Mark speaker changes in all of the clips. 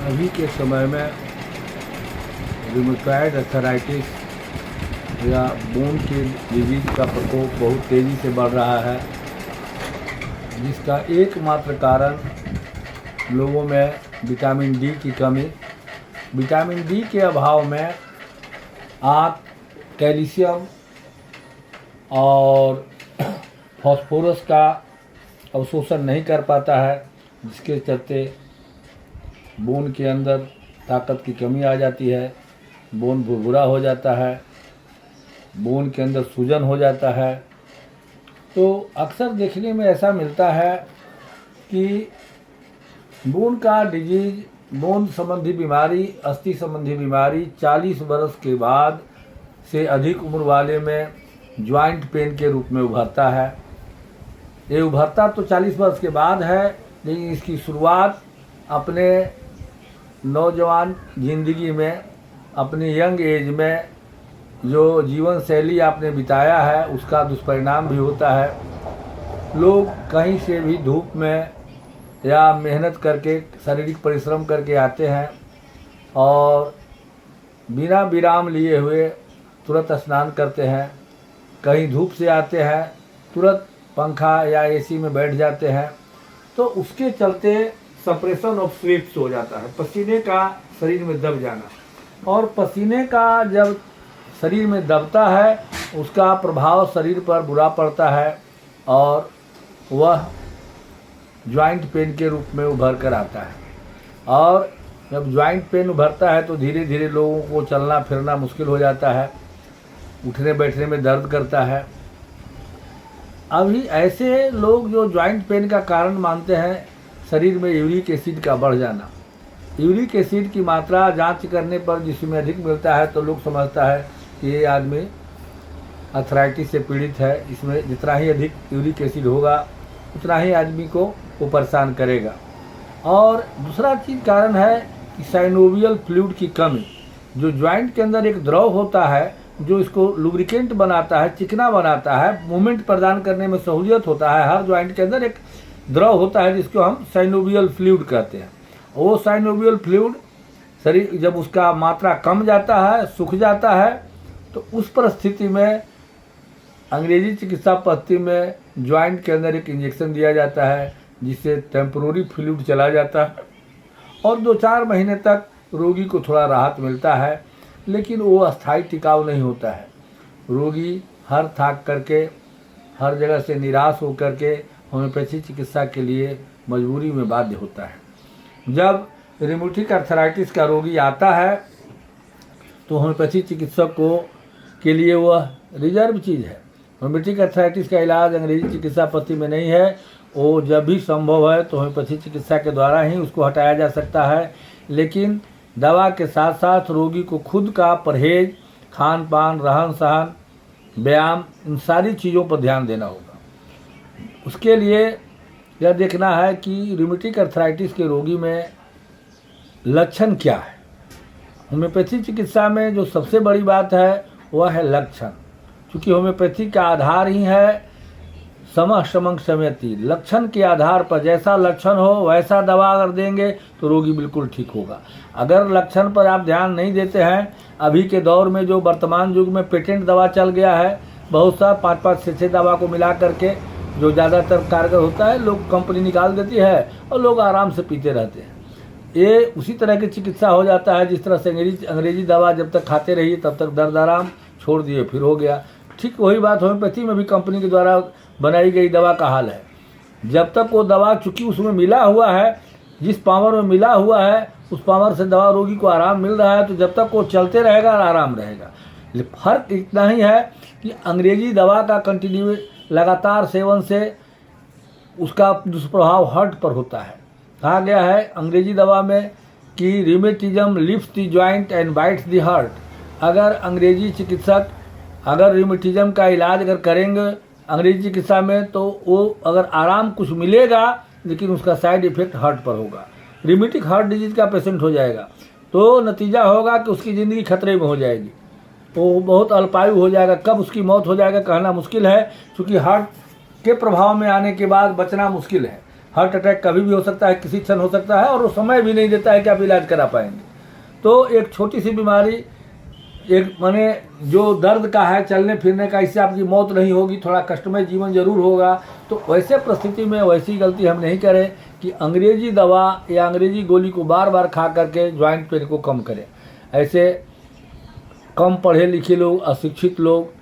Speaker 1: अभी के समय में रूमेटॉइड अर्थराइटिस या बोन की डिजीज का प्रकोप बहुत तेज़ी से बढ़ रहा है, जिसका एकमात्र कारण लोगों में विटामिन डी की कमी। विटामिन डी के अभाव में आँख कैल्शियम और फास्फोरस का अवशोषण नहीं कर पाता है, जिसके चलते बोन के अंदर ताकत की कमी आ जाती है, बोन भुरभुरा हो जाता है, बोन के अंदर सूजन हो जाता है। तो अक्सर देखने में ऐसा मिलता है कि बोन का डिजीज, बोन संबंधी बीमारी, अस्थि संबंधी बीमारी 40 वर्ष के बाद से अधिक उम्र वाले में ज्वाइंट पेन के रूप में उभरता है। ये उभरता तो 40 वर्ष के बाद है, लेकिन इसकी शुरुआत अपने नौजवान ज़िंदगी में, अपनी यंग एज में जो जीवन शैली आपने बिताया है उसका दुष्परिणाम भी होता है। लोग कहीं से भी धूप में या मेहनत करके, शारीरिक परिश्रम करके आते हैं और बिना विराम लिए हुए तुरंत स्नान करते हैं। कहीं धूप से आते हैं, तुरंत पंखा या एसी में बैठ जाते हैं, तो उसके चलते सप्रेशन ऑफ स्वेट्स हो जाता है, पसीने का शरीर में दब जाना। और पसीने का जब शरीर में दबता है, उसका प्रभाव शरीर पर बुरा पड़ता है और वह ज्वाइंट पेन के रूप में उभर कर आता है। और जब ज्वाइंट पेन उभरता है तो धीरे धीरे लोगों को चलना फिरना मुश्किल हो जाता है, उठने बैठने में दर्द करता है। अभी ऐसे लोग जो ज्वाइंट पेन का कारण मानते हैं शरीर में यूरिक एसिड का बढ़ जाना। यूरिक एसिड की मात्रा जांच करने पर जिसमें अधिक मिलता है तो लोग समझता है कि ये आदमी अर्थराइटिस से पीड़ित है, इसमें जितना ही अधिक यूरिक एसिड होगा उतना ही आदमी को वो परेशान करेगा। और दूसरा चीज़ कारण है कि साइनोवियल फ्लूइड की कमी। जो ज्वाइंट के अंदर एक द्रव होता है जो इसको लुब्रिकेंट बनाता है, चिकना बनाता है, मूवमेंट प्रदान करने में सहूलियत होता है। हर ज्वाइंट के अंदर एक द्रव होता है जिसको हम साइनोवियल फ्लूइड कहते हैं। वो साइनोवियल फ्लूइड शरीर जब उसका मात्रा कम जाता है, सूख जाता है, तो उस परिस्थिति में अंग्रेजी चिकित्सा पद्धति में ज्वाइंट के अंदर एक इंजेक्शन दिया जाता है जिससे टेम्पोररी फ्लूइड चला जाता है और 2-4 महीने तक रोगी को थोड़ा राहत मिलता है, लेकिन वो अस्थायी टिकाऊ नहीं होता है। रोगी हर थाक करके, हर जगह से निराश हो करके होम्योपैथी चिकित्सा के लिए मजबूरी में बाध्य होता है। जब रिमेटिक अर्थराइटिस का रोगी आता है तो होम्योपैथी चिकित्सक को के लिए वह रिजर्व चीज़ है। होम्योपैथिक अर्थराइटिस का इलाज अंग्रेजी चिकित्सा पद्धति में नहीं है। वो जब भी संभव है तो होम्योपैथी चिकित्सा के द्वारा ही उसको हटाया जा सकता है, लेकिन दवा के साथ साथ रोगी को खुद का परहेज, खान पान, रहन सहन, व्यायाम, इन सारी चीज़ों पर ध्यान देना होगा। उसके लिए यह देखना है कि रूमेटिक अर्थराइटिस के रोगी में लक्षण क्या है। होम्योपैथी चिकित्सा में जो सबसे बड़ी बात है वह है लक्षण, क्योंकि होम्योपैथी का आधार ही है समः समंग सम्यति। लक्षण के आधार पर जैसा लक्षण हो वैसा दवा अगर देंगे तो रोगी बिल्कुल ठीक होगा। अगर लक्षण पर आप ध्यान नहीं देते हैं, अभी के दौर में जो वर्तमान युग में पेटेंट दवा चल गया है, बहुत सा 5-5, 6-6 दवा को मिला करके जो ज़्यादातर कारगर होता है लोग कंपनी निकाल देती है और लोग आराम से पीते रहते हैं। ये उसी तरह की चिकित्सा हो जाता है जिस तरह से अंग्रेजी दवा जब तक खाते रहिए तब तक दर्द आराम, छोड़ दिए फिर हो गया। ठीक वही बात होम्योपैथी में भी कंपनी के द्वारा बनाई गई दवा का हाल है। जब तक वो दवा, चूँकि उसमें मिला हुआ है, जिस पावर में मिला हुआ है उस पावर से दवा रोगी को आराम मिल रहा है, तो जब तक वो चलते रहेगा आराम रहेगा। फर्क इतना ही है कि अंग्रेजी दवा का कंटिन्यू लगातार सेवन से उसका दुष्प्रभाव हार्ट पर होता है। कहा गया है अंग्रेजी दवा में कि rheumatism lifts the joint and bites the heart. अगर अंग्रेजी चिकित्सक अगर रिमेटिज्म का इलाज अगर करेंगे अंग्रेजी चिकित्सा में, तो वो अगर आराम कुछ मिलेगा लेकिन उसका साइड इफेक्ट हार्ट पर होगा। रिमेटिक हार्ट डिजीज का पेशेंट हो जाएगा तो नतीजा होगा कि उसकी ज़िंदगी खतरे में हो जाएगी, वो बहुत अल्पायु हो जाएगा। कब उसकी मौत हो जाएगा कहना मुश्किल है, क्योंकि हार्ट के प्रभाव में आने के बाद बचना मुश्किल है। हार्ट अटैक कभी भी हो सकता है, किसी क्षण हो सकता है, और वो समय भी नहीं देता है कि आप इलाज करा पाएंगे। तो एक छोटी सी बीमारी, एक माने जो दर्द का है, चलने फिरने का, इससे आपकी मौत नहीं होगी, थोड़ा कष्टमय जीवन जरूर होगा। तो वैसे परिस्थिति में वैसी गलती हम नहीं करें कि अंग्रेजी दवा या अंग्रेजी गोली को बार बार खा करके ज्वाइंट पेन को कम करें। ऐसे कम पढ़े लिखे लोग, अशिक्षित लोग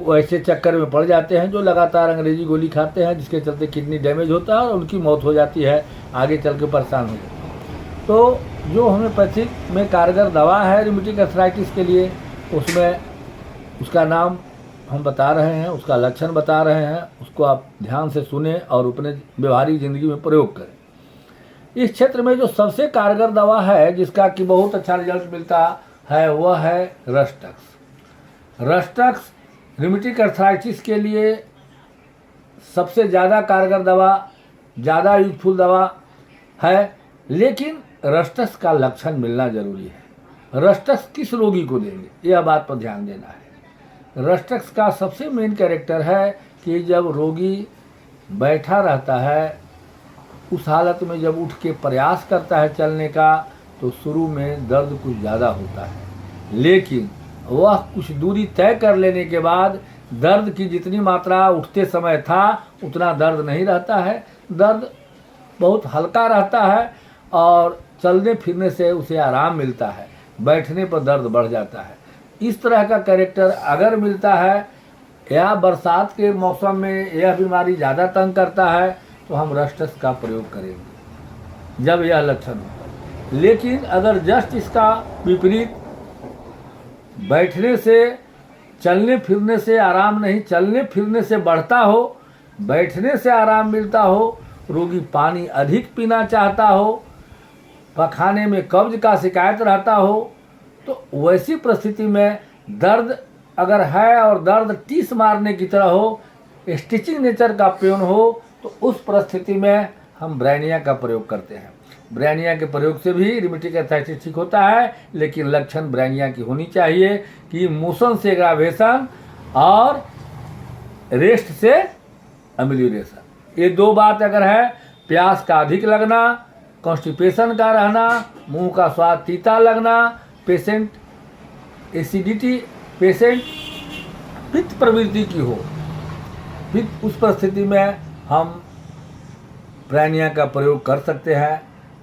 Speaker 1: वैसे चक्कर में पड़ जाते हैं जो लगातार अंग्रेजी गोली खाते हैं, जिसके चलते किडनी डैमेज होता है और उनकी मौत हो जाती है, आगे चल के परेशान हो जाते हैं। तो जो होम्योपैथिक में कारगर दवा है रूमेटिक अर्थराइटिस के लिए, उसमें उसका नाम हम बता रहे हैं, उसका लक्षण बता रहे हैं, उसको आप ध्यान से सुने और अपने व्यवहारिक ज़िंदगी में प्रयोग करें। इस क्षेत्र में जो सबसे कारगर दवा है जिसका कि बहुत अच्छा रिजल्ट मिलता है वह है रस्टक्स। रस्टक्स रूमेटिक अर्थराइटिस के लिए सबसे ज़्यादा कारगर दवा, ज़्यादा यूजफुल दवा है। लेकिन रस्टक्स का लक्षण मिलना जरूरी है। रस्टक्स किस रोगी को देंगे, यह बात पर ध्यान देना है। रस्टक्स का सबसे मेन कैरेक्टर है कि जब रोगी बैठा रहता है, उस हालत में जब उठ के प्रयास करता है चलने का, तो शुरू में दर्द कुछ ज़्यादा होता है, लेकिन वह कुछ दूरी तय कर लेने के बाद दर्द की जितनी मात्रा उठते समय था उतना दर्द नहीं रहता है, दर्द बहुत हल्का रहता है और चलने फिरने से उसे आराम मिलता है, बैठने पर दर्द बढ़ जाता है। इस तरह का कैरेक्टर अगर मिलता है या बरसात के मौसम में यह बीमारी ज़्यादा तंग करता है तो हम रस्टक्स का प्रयोग करेंगे जब यह लक्षण हो। लेकिन अगर जस्ट इसका विपरीत, बैठने से चलने फिरने से आराम नहीं, चलने फिरने से बढ़ता हो, बैठने से आराम मिलता हो, रोगी पानी अधिक पीना चाहता हो, पखाने में कब्ज का शिकायत रहता हो, तो वैसी परिस्थिति में दर्द अगर है और दर्द टीस मारने की तरह हो, स्टिचिंग नेचर का पेन हो, तो उस परिस्थिति में हम ब्रैनिया का प्रयोग करते हैं। ब्रैनिया के प्रयोग से भी रूमेटिक अर्थराइटिस ठीक होता है, लेकिन लक्षण ब्रैनिया की होनी चाहिए कि मोशन से एग्रावेशन और रेस्ट से अमेलियोरेशन। ये दो बात अगर है, प्यास का अधिक लगना, कॉन्स्टिपेशन का रहना, मुंह का स्वाद तीता लगना, पेशेंट एसिडिटी, पेशेंट पित्त प्रवृत्ति की हो, फिर उस परिस्थिति में हम ब्रैनिया का प्रयोग कर सकते हैं।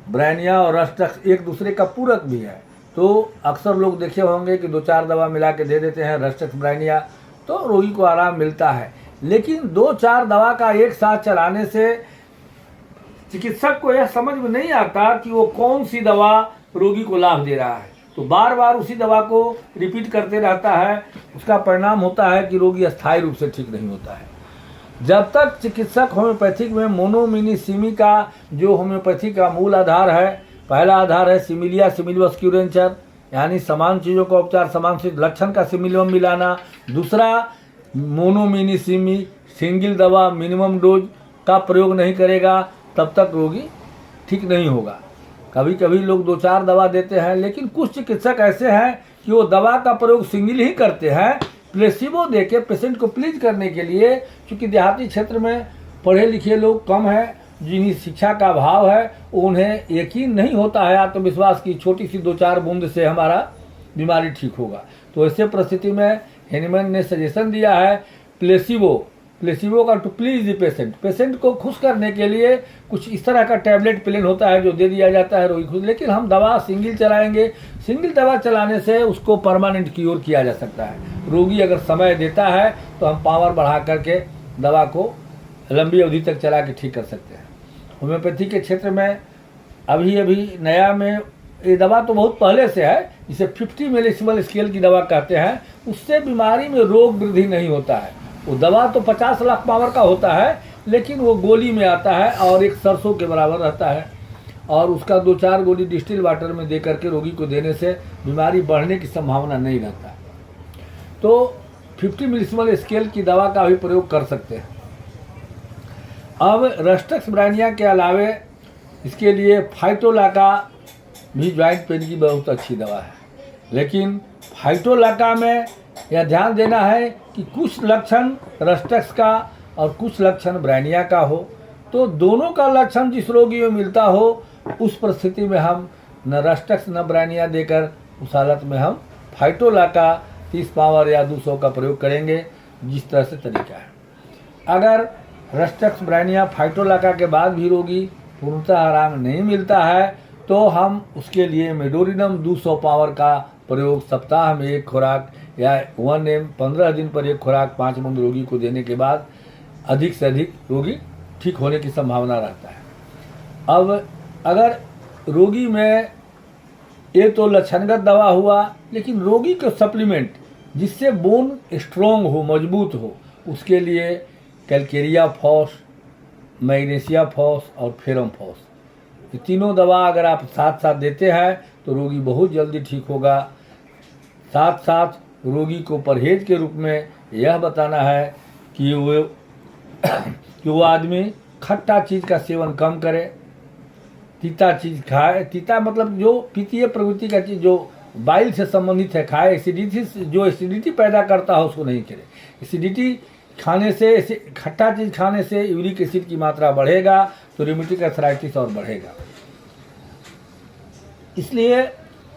Speaker 1: ब्रैनिया और रस्टक्स एक दूसरे का पूरक भी है, तो अक्सर लोग देखे होंगे कि 2-4 दवा मिला के दे देते हैं, रस्टक्स ब्रैनिया, तो रोगी को आराम मिलता है। लेकिन 2-4 दवा का एक साथ चलाने से चिकित्सक को यह समझ में नहीं आता कि वो कौन सी दवा रोगी को लाभ दे रहा है, तो बार बार उसी दवा को रिपीट करते रहता है। उसका परिणाम होता है कि रोगी अस्थायी रूप से ठीक नहीं होता है। जब तक चिकित्सक होम्योपैथिक में मोनोमिनीसिमी का, जो होम्योपैथी का मूल आधार है, पहला आधार है सिमिलिया सिमिलबस क्यूरेंचर, यानी समान चीज़ों का उपचार समान से लक्षण का सिमिलम मिलाना। दूसरा मोनोमिनीसिमी, सिंगल दवा मिनिमम डोज का प्रयोग नहीं करेगा तब तक रोगी ठीक नहीं होगा। कभी कभी लोग 2-4 दवा देते हैं, लेकिन कुछ चिकित्सक ऐसे हैं कि वो दवा का प्रयोग सिंगल ही करते हैं, प्लेसिबो देके पेशेंट को प्लीज करने के लिए। क्योंकि देहाती क्षेत्र में पढ़े लिखे लोग कम हैं, जिन्हें शिक्षा का अभाव है, उन्हें यकीन नहीं होता है आत्मविश्वास की छोटी सी 2-4 बूंद से हमारा बीमारी ठीक होगा। तो ऐसे परिस्थिति में हेनीमैन ने सजेशन दिया है प्लेसिबो का to please the patient. Patient को खुश करने के लिए कुछ इस तरह का टैबलेट प्लेन होता है जो दे दिया जाता है रोगी खुश। लेकिन हम दवा सिंगल चलाएंगे, सिंगल दवा चलाने से उसको परमानेंट क्योर किया जा सकता है। रोगी अगर समय देता है तो हम पावर बढ़ा करके दवा को लंबी अवधि तक चला के ठीक कर सकते हैं। होम्योपैथी के क्षेत्र में अभी नया में ये दवा तो बहुत पहले से है, जिसे 50 मिलीसिमल स्केल की दवा कहते हैं। उससे बीमारी में रोग वृद्धि नहीं होता है। वो दवा तो 50 लाख पावर का होता है, लेकिन वो गोली में आता है और एक सरसों के बराबर रहता है, और उसका 2-4 गोली डिस्टिल वाटर में दे करके रोगी को देने से बीमारी बढ़ने की संभावना नहीं रहता। तो 50 मिलीसिमल स्केल की दवा का भी प्रयोग कर सकते हैं। अब रस्टक्स ब्रैनिया के अलावे इसके लिए फाइटोलाका भी ज्वाइंट पेन की बहुत अच्छी दवा है। लेकिन फाइटोलाका में यह ध्यान देना है कि कुछ लक्षण रस्टक्स का और कुछ लक्षण ब्रैनिया का हो। तो दोनों का लक्षण जिस रोगी में मिलता हो उस परिस्थिति में हम न रस्टक्स न ब्रानिया देकर उस हालत में हम फाइटोला का 30 पावर या 200 का प्रयोग करेंगे, जिस तरह से तरीका है। अगर रस्टक्स ब्रानिया फाइटोलाका के बाद भी रोगी पूर्णतः आराम नहीं मिलता है तो हम उसके लिए मेडोरिनम 200 पावर का प्रयोग सप्ताह में एक खुराक या 1 15 दिन पर एक खुराक 5 बूंद रोगी को देने के बाद अधिक से अधिक रोगी ठीक होने की संभावना रहता है। अब अगर रोगी में ये तो लक्षणगत दवा हुआ, लेकिन रोगी को सप्लीमेंट जिससे बोन स्ट्रॉन्ग हो, मजबूत हो, उसके लिए कैलकेरिया फॉस, मैग्नीशिया फॉस और फेरम फॉस, ये तीनों दवा अगर आप साथ साथ देते हैं तो रोगी बहुत जल्दी ठीक होगा। साथ साथ रोगी को परहेज के रूप में यह बताना है कि वो आदमी खट्टा चीज़ का सेवन कम करे, तीता चीज़ खाए। तीता मतलब जो पित्तीय प्रवृत्ति का चीज़ जो बाइल से संबंधित है खाए। एसिडिटी पैदा करता है उसको नहीं करे। एसिडिटी खाने से, खट्टा चीज़ खाने से यूरिक एसिड की मात्रा बढ़ेगा तो रूमेटिक अर्थराइटिस और बढ़ेगा। इसलिए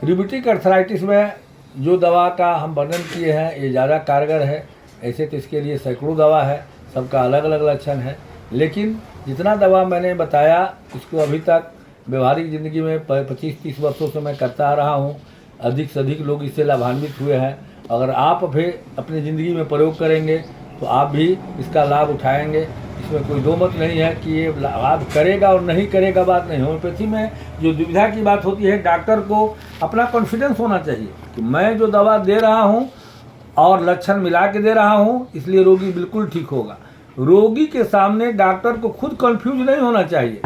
Speaker 1: रूमेटिक अर्थराइटिस में जो दवा का हम वर्णन किए हैं ये ज़्यादा कारगर है। ऐसे तो इसके लिए सैकड़ों दवा है, सबका अलग अलग लक्षण है, लेकिन जितना दवा मैंने बताया इसको अभी तक व्यवहारिक ज़िंदगी में 25-30 वर्षों से मैं करता आ रहा हूँ। अधिक से अधिक लोग इससे लाभान्वित हुए हैं। अगर आप भी अपनी ज़िंदगी में प्रयोग करेंगे तो आप भी इसका लाभ उठाएंगे। इसमें कोई दो मत नहीं है कि ये लाभ करेगा और नहीं करेगा, बात नहीं। होम्योपैथी में जो दुविधा की बात होती है, डॉक्टर को अपना कॉन्फिडेंस होना चाहिए कि मैं जो दवा दे रहा हूँ और लक्षण मिला के दे रहा हूँ, इसलिए रोगी बिल्कुल ठीक होगा। रोगी के सामने डॉक्टर को खुद कन्फ्यूज नहीं होना चाहिए।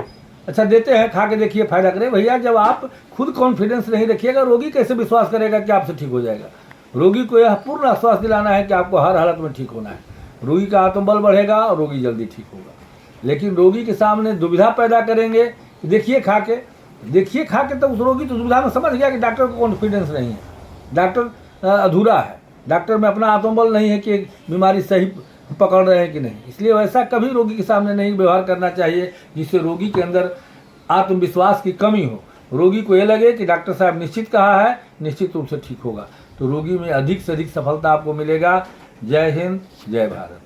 Speaker 1: अच्छा देते हैं, खा के देखिए फायदा करे। भैया जब आप खुद कॉन्फिडेंस नहीं रखिएगा, रोगी कैसे विश्वास करेगा कि आपसे ठीक हो जाएगा। रोगी को यह पूर्ण आश्वास दिलाना है कि आपको हर हालत में ठीक होना है। रोगी का आत्मबल बढ़ेगा और रोगी जल्दी ठीक होगा। लेकिन रोगी के सामने दुविधा पैदा करेंगे, देखिए खा के तो उस रोगी तो दुविधा में समझ गया कि डॉक्टर को कॉन्फिडेंस नहीं है, डॉक्टर अधूरा है, डॉक्टर में अपना आत्मबल नहीं है कि बीमारी सही पकड़ रहे हैं कि नहीं। इसलिए वैसा कभी रोगी के सामने नहीं व्यवहार करना चाहिए जिससे रोगी के अंदर आत्मविश्वास की कमी हो। रोगी को ये लगे कि डॉक्टर साहब निश्चित कहा है, निश्चित रूप से ठीक होगा, तो रोगी में अधिक से अधिक सफलता आपको मिलेगा। जय हिंद, जय भारत।